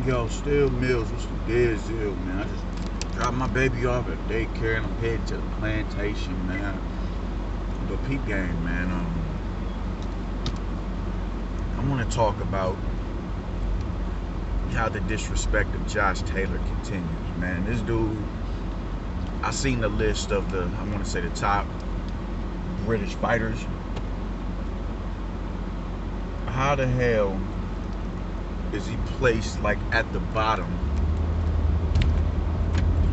Yo, still Mills, what's the dead deal, man? I just dropped my baby off at daycare and I'm headed to the plantation, man. But peep game, man. I want to talk about how the disrespect of Josh Taylor continues, man. This dude, I seen the list of I want to say the top British fighters. How the hell is he placed like at the bottom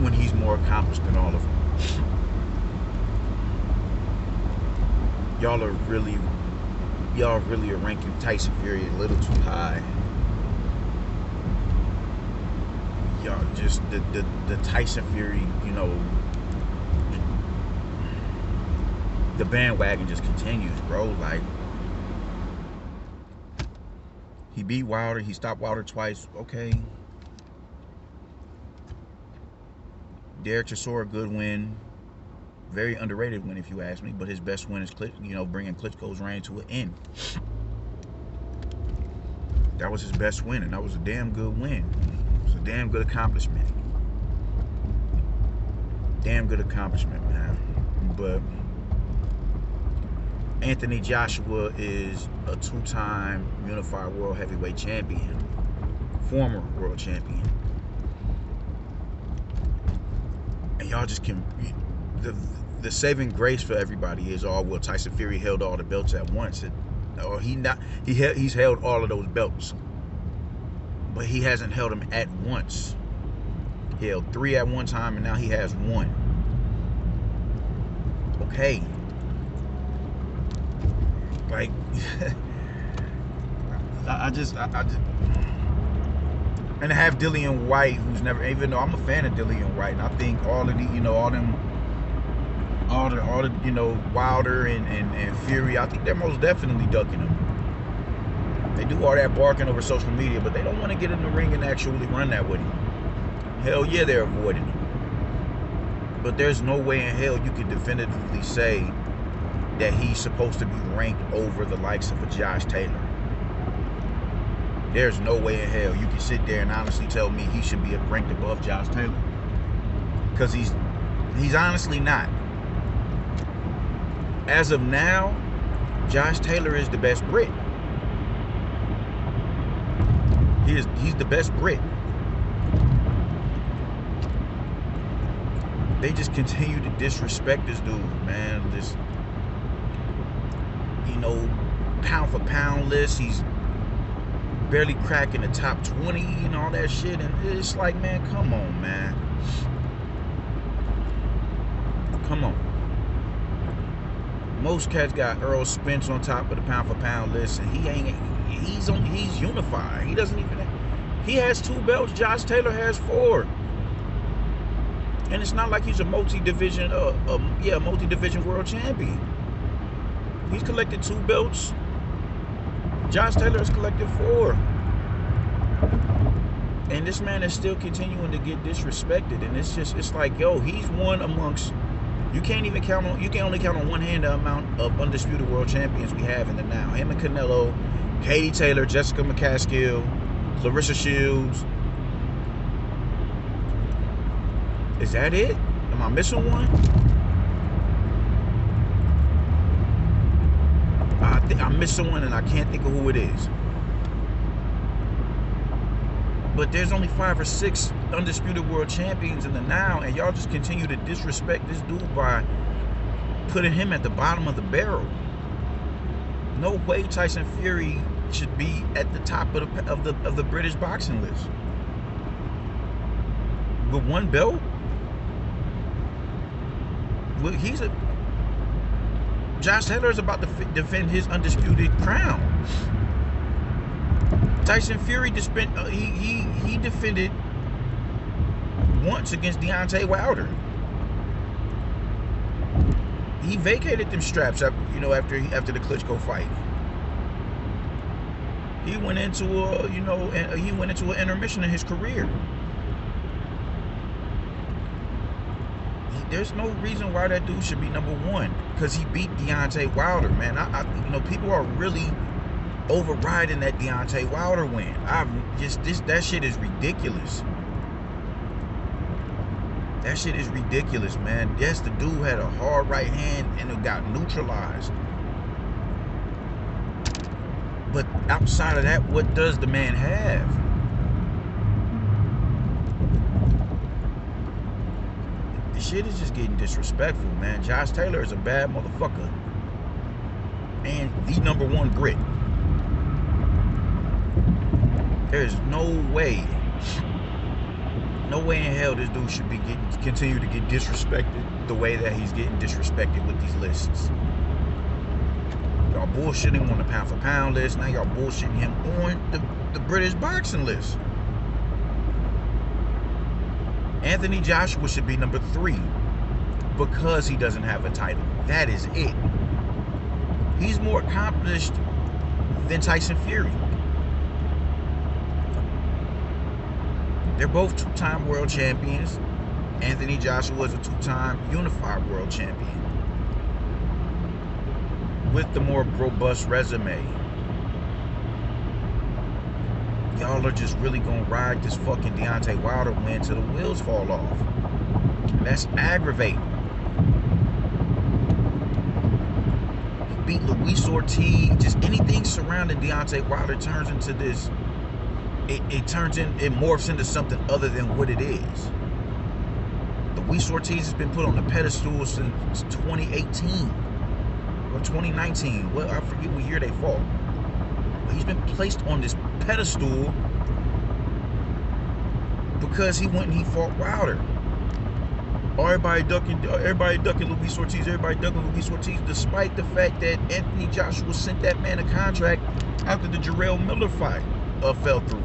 when he's more accomplished than all of them? Y'all really are ranking Tyson Fury a little too high. Y'all just the Tyson Fury, the bandwagon just continues, bro. Like, he beat Wilder, he stopped Wilder twice, okay. Derek Chisora, good win. Very underrated win, if you ask me, but his best win is bringing Klitschko's reign to an end. That was his best win, and that was a damn good win. It was a damn good accomplishment. Damn good accomplishment, man. But Anthony Joshua is a two-time unified world heavyweight champion, former world champion. And y'all just can, the saving grace for everybody is, well, Tyson Fury held all the belts at once. He's held all of those belts, but he hasn't held them at once. He held 3 at one time, and now he has 1. Okay. Like, I just and to have Dillon White, who's never, even though I'm a fan of Dillon White, and I think all of the, Wilder and Fury, I think they're most definitely ducking him. They do all that barking over social media, but they don't want to get in the ring and actually run that with him. Hell yeah, they're avoiding him. But there's no way in hell you could definitively say that he's supposed to be ranked over the likes of a Josh Taylor. There's no way in hell you can sit there and honestly tell me he should be ranked above Josh Taylor. Because he's honestly not. As of now, Josh Taylor is the best Brit. He's the best Brit. They just continue to disrespect this dude, man. This, pound for pound list, he's barely cracking the top 20 and all that shit, and it's like, man, come on, man. Come on. Most cats got Earl Spencer on top of the pound for pound list, and he's unified. He doesn't even he has 2 belts. Josh Taylor has 4. And it's not like he's a multi-division world champion. He's collected 2 belts. Josh Taylor has collected 4. And this man is still continuing to get disrespected. And it's like, yo, he's one amongst, you can only count on one hand the amount of undisputed world champions we have in the now. Him and Canelo, Katie Taylor, Jessica McCaskill, Clarissa Shields. Is that it? Am I missing one? I think I'm missing one, and I can't think of who it is. But there's only 5 or 6 undisputed world champions in the now, and y'all just continue to disrespect this dude by putting him at the bottom of the barrel. No way Tyson Fury should be at the top of the British boxing list. With 1 belt? Well, Josh Taylor is about to defend his undisputed crown. Tyson Fury he defended once against Deontay Wilder. He vacated them straps after the Klitschko fight. He went into an intermission in his career. There's no reason why that dude should be number 1, because he beat Deontay Wilder, man. People are really overriding that Deontay Wilder win. That shit is ridiculous. That shit is ridiculous, man. Yes, the dude had a hard right hand and it got neutralized. But outside of that, what does the man have? The shit is just getting disrespectful, man. Josh Taylor is a bad motherfucker. And the #1 grit. There's no way in hell this dude should be continue to get disrespected the way that he's getting disrespected with these lists. Y'all bullshitting on the pound for pound list. Now y'all bullshitting him on the British boxing list. Anthony Joshua should be #3 because he doesn't have a title. That is it. He's more accomplished than Tyson Fury. They're both 2-time world champions. Anthony Joshua is a 2-time unified world champion with the more robust resume. Y'all are just really gonna ride this fucking Deontay Wilder win till the wheels fall off. And that's aggravating. He beat Luis Ortiz. Just anything surrounding Deontay Wilder turns into this. It morphs into something other than what it is. Luis Ortiz has been put on the pedestal since 2018 or 2019. Well, I forget what year they fought. But he's been placed on this pedestal because he went and he fought Wilder. Everybody ducking Luis Ortiz. Everybody ducking Luis Ortiz, despite the fact that Anthony Joshua sent that man a contract after the Jarrell Miller fight fell through.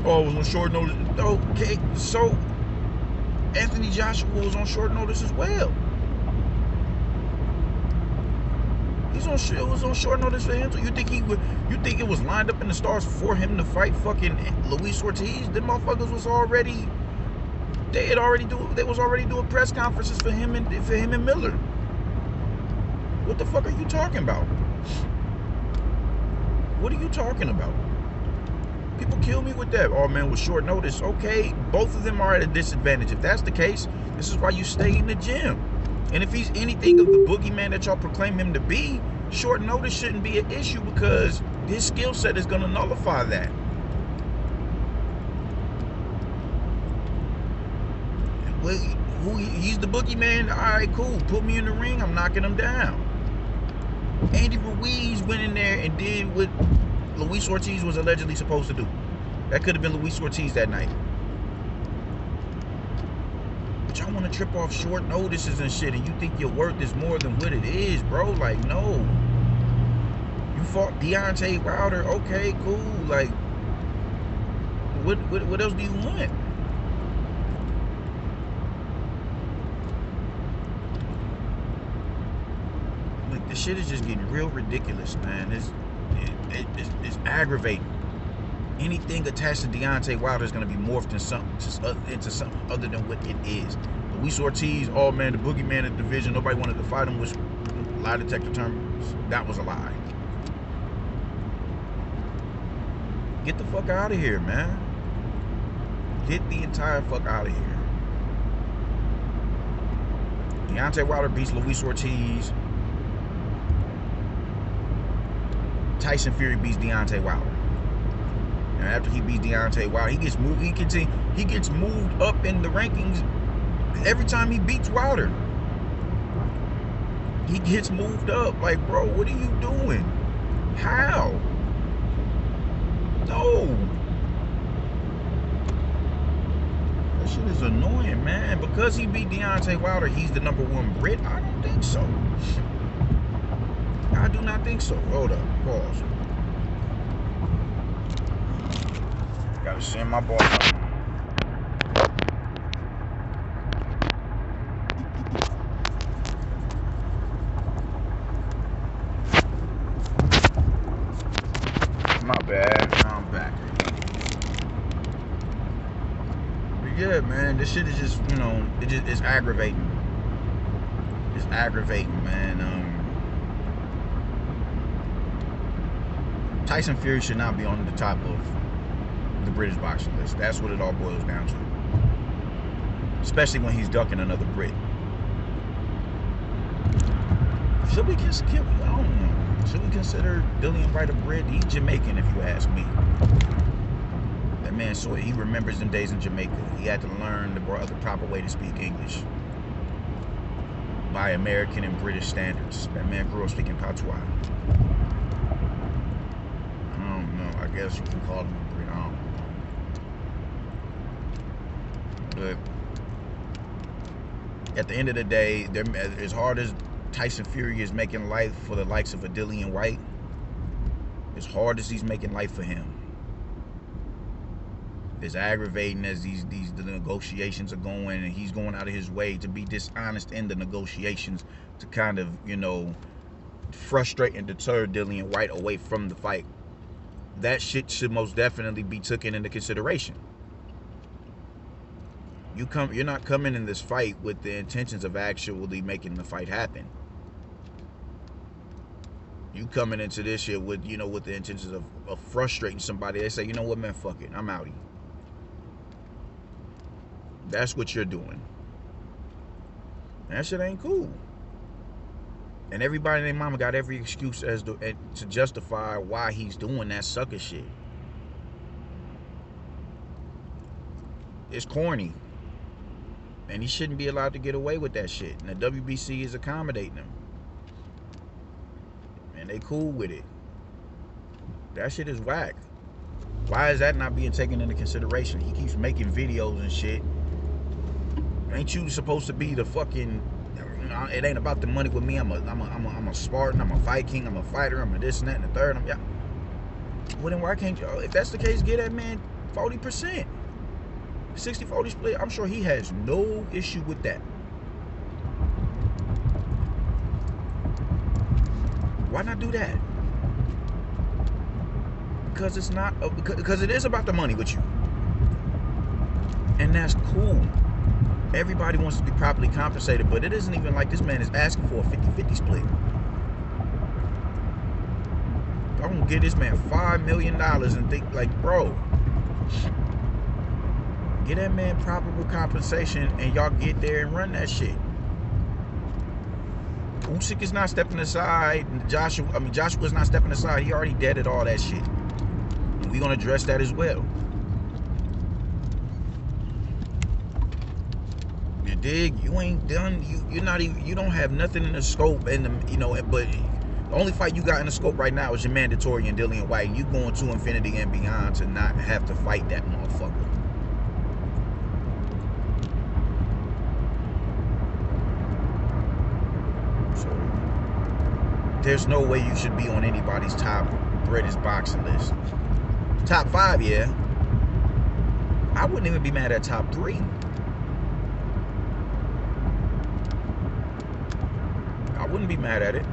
Oh, it was on short notice. Okay, so Anthony Joshua was on short notice as well. It was on short notice for him. So you think it was lined up in the stars for him to fight fucking Luis Ortiz? Them motherfuckers was already. They was already doing press conferences for him and Miller. What the fuck are you talking about? What are you talking about? People kill me with that. Oh man, with short notice. Okay, both of them are at a disadvantage. If that's the case, this is why you stay in the gym. And if he's anything of the boogeyman that y'all proclaim him to be, short notice shouldn't be an issue because his skill set is going to nullify that. Well, he's the boogeyman. All right, cool. Put me in the ring. I'm knocking him down. Andy Ruiz went in there and did what Luis Ortiz was allegedly supposed to do. That could have been Luis Ortiz that night. But y'all want to trip off short notices and shit, and you think your worth is more than what it is, bro. Like, no. You fought Deontay Wilder. Okay, cool. Like, what else do you want? Like, this shit is just getting real ridiculous, man. It's aggravating. Anything attached to Deontay Wilder is going to be morphed into something other than what it is. Luis Ortiz, oh man, the boogeyman of the division, nobody wanted to fight him, was lie detector terms. That was a lie. Get the fuck out of here, man. Get the entire fuck out of here. Deontay Wilder beats Luis Ortiz. Tyson Fury beats Deontay Wilder. And after he beats Deontay Wilder, he gets moved. He gets moved up in the rankings every time he beats Wilder. He gets moved up. Like, bro, what are you doing? How? No. That shit is annoying, man. Because he beat Deontay Wilder, he's the #1 Brit? I don't think so. I do not think so. Hold up. Pause. Gotta send my boy out. My bad. Now I'm back. But yeah, man, this shit is just, you know, it's aggravating. It's aggravating, man. Tyson Fury should not be on the top of the British boxing list. That's what it all boils down to. Especially when he's ducking another Brit. Should we consider? I don't know. Should we consider Dillon White a Brit? He's Jamaican, if you ask me. That man, so he remembers them days in Jamaica. He had to learn the proper way to speak English by American and British standards. That man grew up speaking patois. I don't know. I guess you can call him a Brit. I don't know. But at the end of the day, as hard as Tyson Fury is making life for the likes of a Dillon White, as hard as he's making life for him, as aggravating as the negotiations are going, and he's going out of his way to be dishonest in the negotiations to kind of, you know, frustrate and deter Dillon White away from the fight. That shit should most definitely be taken into consideration. You're not coming in this fight with the intentions of actually making the fight happen. You coming into this shit with, you know, with the intentions of frustrating somebody. They say, you know what, man, fuck it, I'm outie. That's what you're doing. That shit ain't cool. And everybody and their mama got every excuse to justify why he's doing that sucker shit. It's corny. And he shouldn't be allowed to get away with that shit. And the WBC is accommodating him. And they cool with it. That shit is whack. Why is that not being taken into consideration? He keeps making videos and shit. Ain't you supposed to be the fucking... It ain't about the money with me. I'm a Spartan. I'm a Viking. I'm a fighter. I'm a this and that and the third. Yeah. Well, then why can't you... If that's the case, get that man 40%. 60-40 split. I'm sure he has no issue with that. Why not do that? Because it's not... Because it is about the money with you. And that's cool. Everybody wants to be properly compensated, but it isn't even like this man is asking for a 50-50 split. I'm gonna give this man $5 million and think like, bro, get that man proper compensation and y'all get there and run that shit. Usyk is not stepping aside. Joshua's not stepping aside. He already deaded all that shit. And we're gonna address that as well. You dig? You ain't done. You're not even. You don't have nothing in the scope, and the, you know. But the only fight you got in the scope right now is your mandatory and Dillon White. And you going to infinity and beyond to not have to fight that motherfucker. So there's no way you should be on anybody's top British boxing list. Top 5, yeah. I wouldn't even be mad at top 3. I wouldn't be mad at it.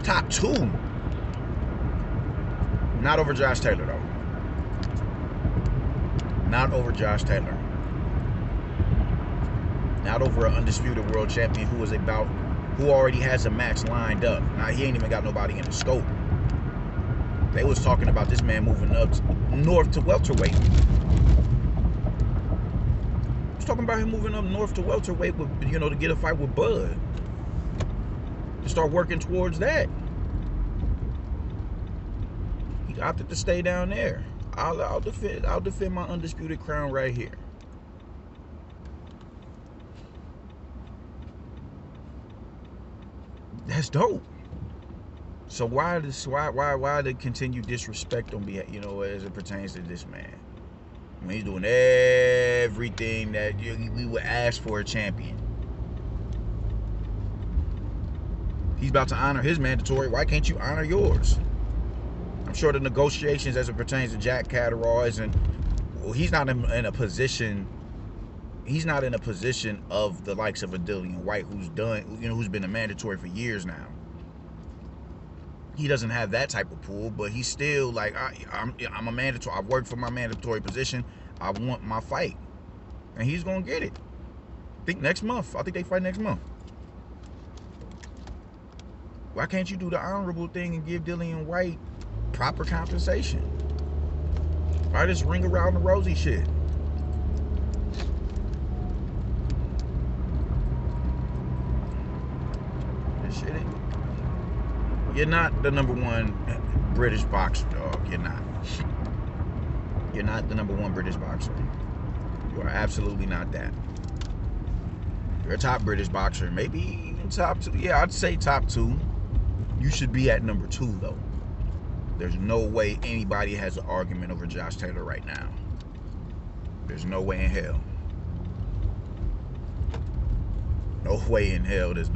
Top 2. Not over Josh Taylor, though. Not over Josh Taylor. Not over an undisputed world champion who already has a match lined up. Now, he ain't even got nobody in the scope. They was talking about this man moving up north to welterweight. Talking about him moving up north to welterweight with, you know, to get a fight with Bud. To start working towards that. He opted to stay down there. I'll defend my undisputed crown right here. That's dope. So why the continued disrespect on behalf, you know, as it pertains to this man? I mean, he's doing everything that we would ask for a champion. He's about to honor his mandatory. Why can't you honor yours? I'm sure the negotiations as it pertains to Jack Catterall isn't... Well, he's not in a position... He's not in a position of the likes of a Dillon White who's done... You know, who's been a mandatory for years now. He doesn't have that type of pull, but he's still like, I'm a mandatory. I've worked for my mandatory position. I want my fight. And he's going to get it. I think next month. I think they fight next month. Why can't you do the honorable thing and give Dillon White proper compensation? Why this ring around the rosy shit? This shit ain't. You're not the #1 British boxer, dog. You're not. You're not the #1 British boxer. You are absolutely not that. You're a top British boxer, maybe even top 2. Yeah, I'd say top 2. You should be at #2 though. There's no way anybody has an argument over Josh Taylor right now. There's no way in hell. No way in hell does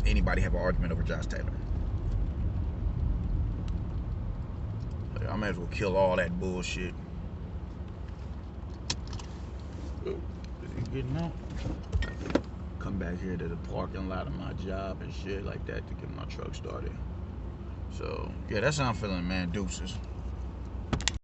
anybody have an argument over Josh Taylor. I might as well kill all that bullshit. Is he getting out? Come back here to the parking lot of my job and shit like that to get my truck started. So, yeah, that's how I'm feeling, man. Deuces.